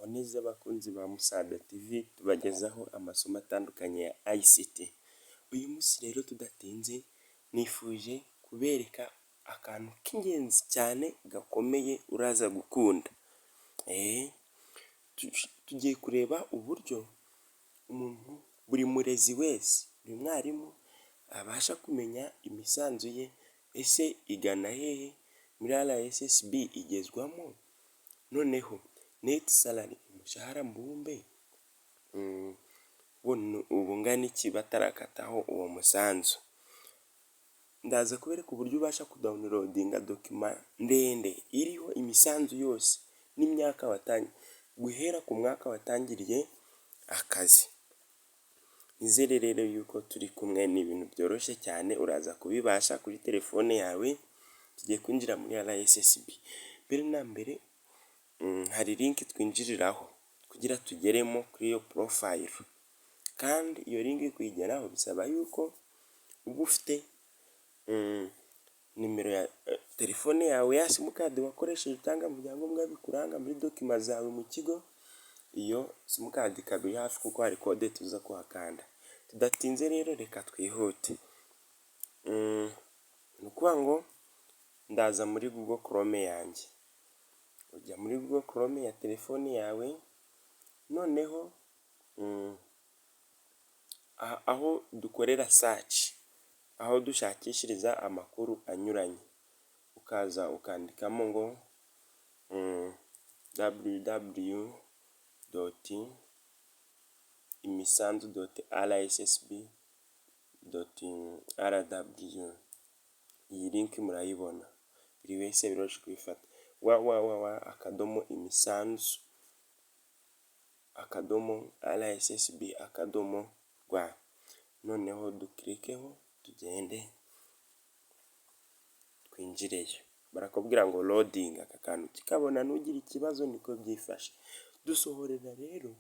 muraho neza abakunzi ba Musaga TV, tubagezaho amasomo atandukanye ya ICT. Uyu munsi rero tudatinze nifuje kubereka akantu k'ingenzi cyane gakomeye uraza gukunda. Tugiye kureba uburyo umuntu, buri murezi wese, buri mwarimu abasha kumenya imisanzu ye, ese igana hehe muri RSSB igezwamo, noneho net salary, umushahara mbumbe ubungana iki batarakataho uwo musanzu. Ndaza kubereka uburyo ubasha kudownloadinga document ndende iriho imisanzu yose n'imyaka watangiye guhera ku mwaka watangiriye akazi. Nizere rero yuko turi kumwe, ni ibintu byoroshye cyane, uraza kubibasha kuri telefone yawe. Tugiye kwinjira muri RSSB. Mbere na mbere hari link twinjiriraho kugira tugeremo kuri iyo profile, kandi iyo link kuyigeraho bisaba yuko uba ufite nimero ya telefone yawe ya simukadi wakoresheje utanga mu byangombwa bikuranga muri document zawe mu kigo. Iyo simukadi ikaba iri hafi kuko hari code tuza kuhakanda. Tudatinze rero reka twihute. Ni ukuvuga ngo ndaza muri Google Chrome yanjye. Ujya muri Google Chrome ya telefone yawe, noneho aho dukorera search, aho dushakishiriza amakuru anyuranye, ukaza ukandikamo ngo www.imisanzu.rssb.rw. iyi link murayibona, buri wese biroroshye kuyifata. www.imisanzu.rssb.rw. noneho dukirikeho tugende twinjireyo. Barakubwira ngo loading, aka kantu kikabona nugira ikibazo niko byifashe. Dusohorera rero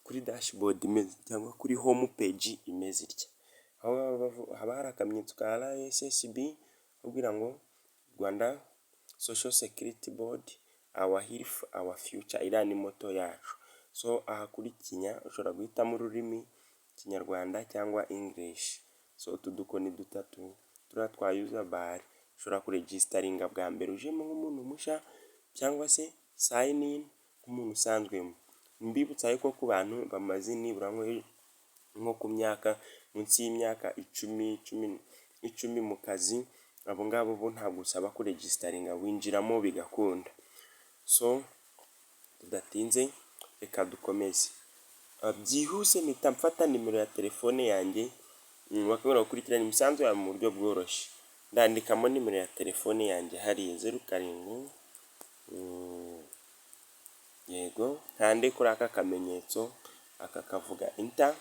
kuri dashboard imeze cyangwa kuri home page imeze itya. Aho haba hari akamenyetso ka RSSB bakubwira ngo Rwanda Social Security Board, our health, our future, iriya ni moto yacu. So aha kuri Kinya ushobora guhitamo ururimi Kinyarwanda cyangwa English. So utu dukoni dutatu turiya twa user bar, ushobora kuregistaringa bwa mbere ujemo nk'umuntu musha, cyangwa se sign in nk'umuntu usanzwemo. Mbibutsa yuko ku bantu bamaze nibura nko ku myaka, munsi y'imyaka 10 mu kazi, abo ngabo bo ntabwo usaba kuregistaringa, winjiramo bigakunda. So tudatinze reka dukomeze. Byihuse mpita mfata nimero ya telefone yanjye, bakabona gukurikirana imisanzu yawe mu buryo bworoshye. Ndandikamo nimero ya telefone yanjye hariya 07, yego, nkande kuri aka kamenyetso, aka kavuga enter.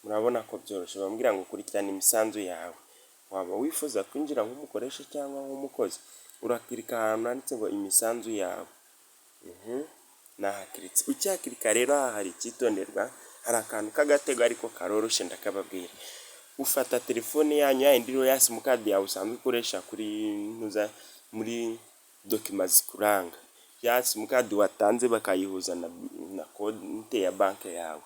Murabona ko byoroshye, bambwira ngo kurikirana imisanzu yawe. Waba wifuza kwinjira nk'umukoresha cyangwa nk'umukozi, urakirika ahantu handitse ngo imisanzu yawe. Nahakiritse. Ucyakirika rero aha hari icyitonderwa, hari akantu k'agatego ariko karoroshye ndakababwira. Ufata telefone yanyu yindi iriho ya simukadi yawe usanzwe ukoresha muri document zikuranga. Ya simukadi watanze bakayihuza na konti ya banki yawe.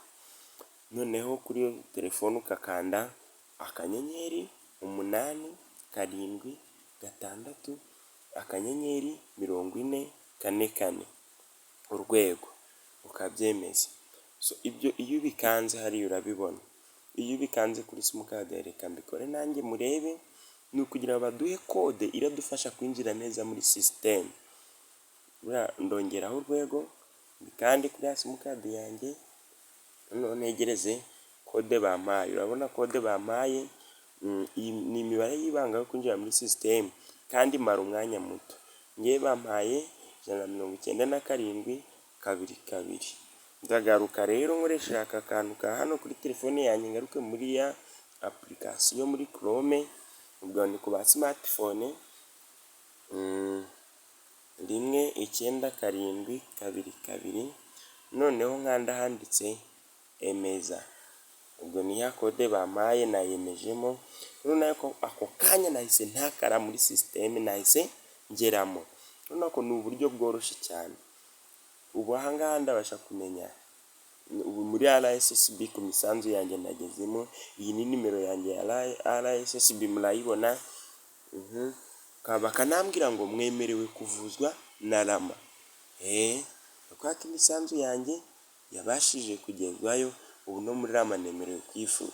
Noneho kuri iyo telefone ukakanda akanyenyeri 876 akanyenyeri 4044 urwego, ukabyemeza. So ibyo iyo ubikanze hariya urabibona. Iyo ubikanze kuri simukadi, reka mbikore nanjye murebe, ni ukugira baduhe code iradufasha kwinjira neza muri system. Ndongeraho urwego kandi kuri simukadi yanjye, noneho negereze code bampaye. Urabona code bampaye, ni imibare y'ibanga yo kwinjira muri system, kandi mara umwanya muto. Ngiye bampaye 197 ndagaruka rero nkoresha aka kantu ka hano kuri telefone yanjye, ngaruke muri ya application muri Chrome, ubwo ni ku ba smartphone, 197222, noneho nkanda handitse emeza. Ubwo ni ya code bampaye nayemejemo. Noneho ako kanya nahise ntakara muri system, nahise ngeramo. Urabona ko ni uburyo bworoshye cyane. ubu ahangaha ndabasha kumenya ubu muri RSSB ku misanzu yanjye nagezemo. Iyi ni nimero yanjye ya RSSB murayibona. Bakanambwira ngo mwemerewe kuvuzwa na rama. Kubera ko imisanzu yanjye yabashije kugezwayo, ubu no muri rama nemerewe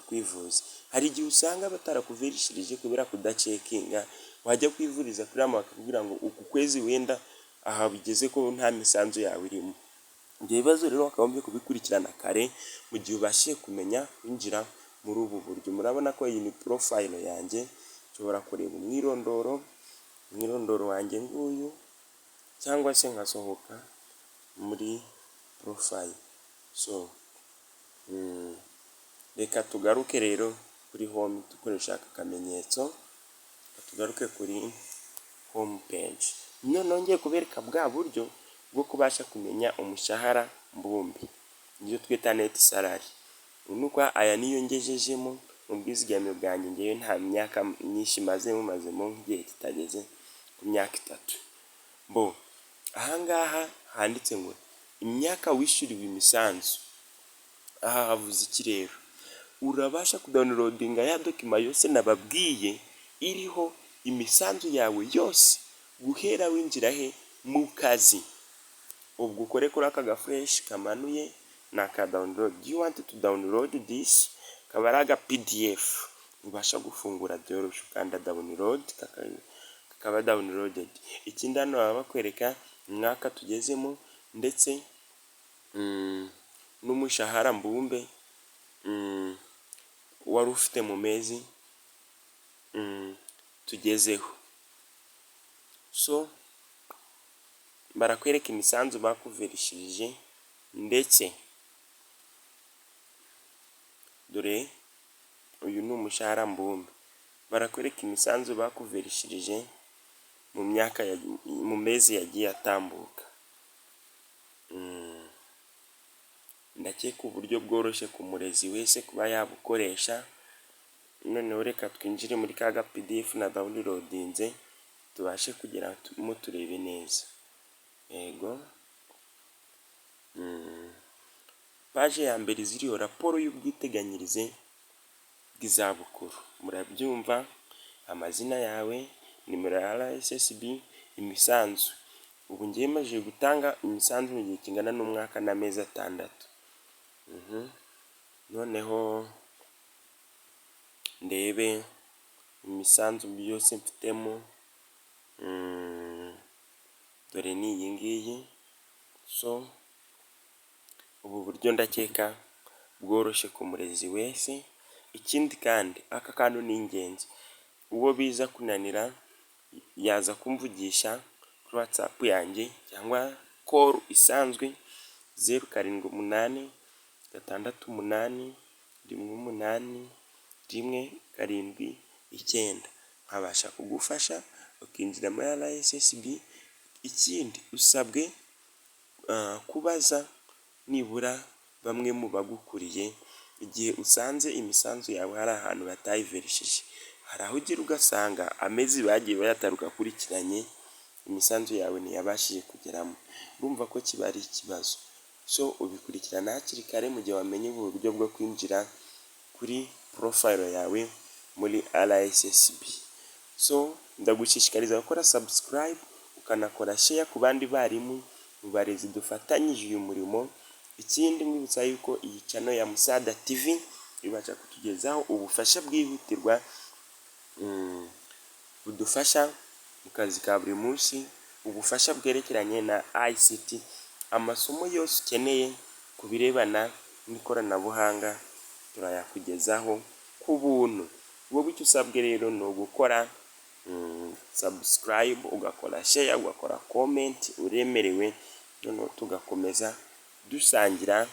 kwivuza. Hari igihe usanga batarakuverishirije kubera kudacekinga, wajya kwivuriza kuri rama bakakubwira ngo uku kwezi wenda aha bigeze ko nta misanzu yawe irimo. Ibyo bibazo rero wakagombye kubikurikirana kare mu gihe ubashije kumenya winjira muri ubu buryo. Murabona ko iyi ni profile yanjye, nshobora kureba umwirondoro wanjye nguyu, cyangwa se nkasohoka muri profile. So reka tugaruke rero kuri home dukoresha aka kamenyetso, tugaruke kuri home page. Noneho ngiye kubereka bwa buryo bwo kubasha kumenya umushahara mbumbe, niyo twita net salary. Nuko aya niyo ngejejemo mu bwizigame bwanjye, ngewe nta myaka myinshi mazemo nk'igihe kitageze ku myaka 3. Ahangaha handitse ngo imyaka wishyuriwe imisanzu. Aha havuze iki rero? Urabasha kudownloadinga ya document yose nababwiye iriho imisanzu yawe yose guhera winjira mu kazi. Ubwo ukore kuri aka gafresh kamanuye na ka download. Do you want to download this? Kabaraga PDF ubasha gufungura byoroshye ukanda download, kakaba downloaded. Ikindi hano baba bakwereka imyaka tugezemo ndetse n'umushahara mbumbe wari ufite mu mezi tugezeho. So barakwereka imisanzu bakuverishirije, ndetse dore uyu ni umushahara mbumbe. Barakwereka imisanzu bakuverishirije mu myaka mu mezi yagiye atambuka. Ndakeka uburyo bworoshye ku murezi wese kuba yabukoresha. Noneho reka twinjire muri kaga PDF na downloadinze, tubashe kugira mu turebe neza. Yego. Page ya mbere ziriho raporo y'ubwiteganyirize bw'izabukuru. Murabyumva, amazina yawe, nimero ya RSSB, imisanzu. Ubu ngiye maze gutanga imisanzu mu gihe kingana n'umwaka n'amezi 6. Noneho ndebe imisanzu byose mfitemo. Dore ni iyi ngiyi. So ubu buryo ndakeka bworoshye ku murezi wese. Ikindi kandi aka kantu ni ingenzi, uwo biza kunanira yaza kumvugisha kuri WhatsApp yanjye cyangwa call isanzwe 078 668 18 179, nkabasha kugufasha ukinjira muri RSSB. Ikindi usabwe kubaza nibura bamwe mu bagukuriye igihe usanze imisanzu yawe hari ahantu batayiverishije. Hari aho ugira ugasanga amezi bagiye bayataruka kurikiranye, imisanzu yawe ntiyabashije kugeramo. Urumva ko kiba ari ikibazo. So ubikurikirana hakiri kare mu gihe wamenye uburyo bwo kwinjira kuri profile yawe muri RSSB. So ndagushishikariza gukora subscribe, ukanakora share ku bandi barimu mu barezi dufatanyije uyu murimo. Ikindi mwibutsa yuko iyi channel ya Musada TV ibasha kutugezaho ubufasha bwihutirwa budufasha mu kazi ka buri munsi, ubufasha bwerekeranye na ICT, amasomo yose ukeneye ku birebana n'ikoranabuhanga turayakugezaho ku buntu. Wowe icyo usabwe rero ni ugukora subscribe, ugakora share, ugakora comment, uremerewe. Noneho tugakomeza dusangira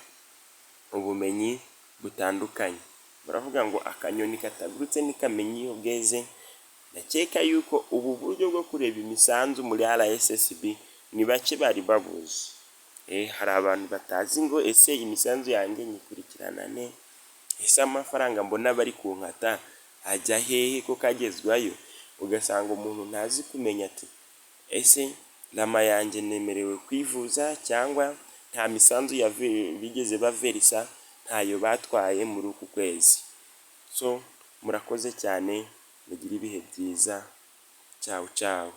ubumenyi butandukanye. Baravuga ngo akanyoni katagurutse nikamenya iyo bweze. Ndakeka yuko ubu buryo bwo kureba imisanzu muri RSSB ni bake bari babuze. Hari abantu batazi ngo ese imisanzu yanjye nyikurikiranane, ese amafaranga mbona bari kunkata ajya hehe ko kagezwayo. Ugasanga umuntu ntazi kumenya ati ese rama yanjye nemerewe kwivuza cyangwa nta misanzu bigeze baverisa, ntayo batwaye muri uku kwezi. So murakoze cyane, mugire ibihe byiza, ciao ciao.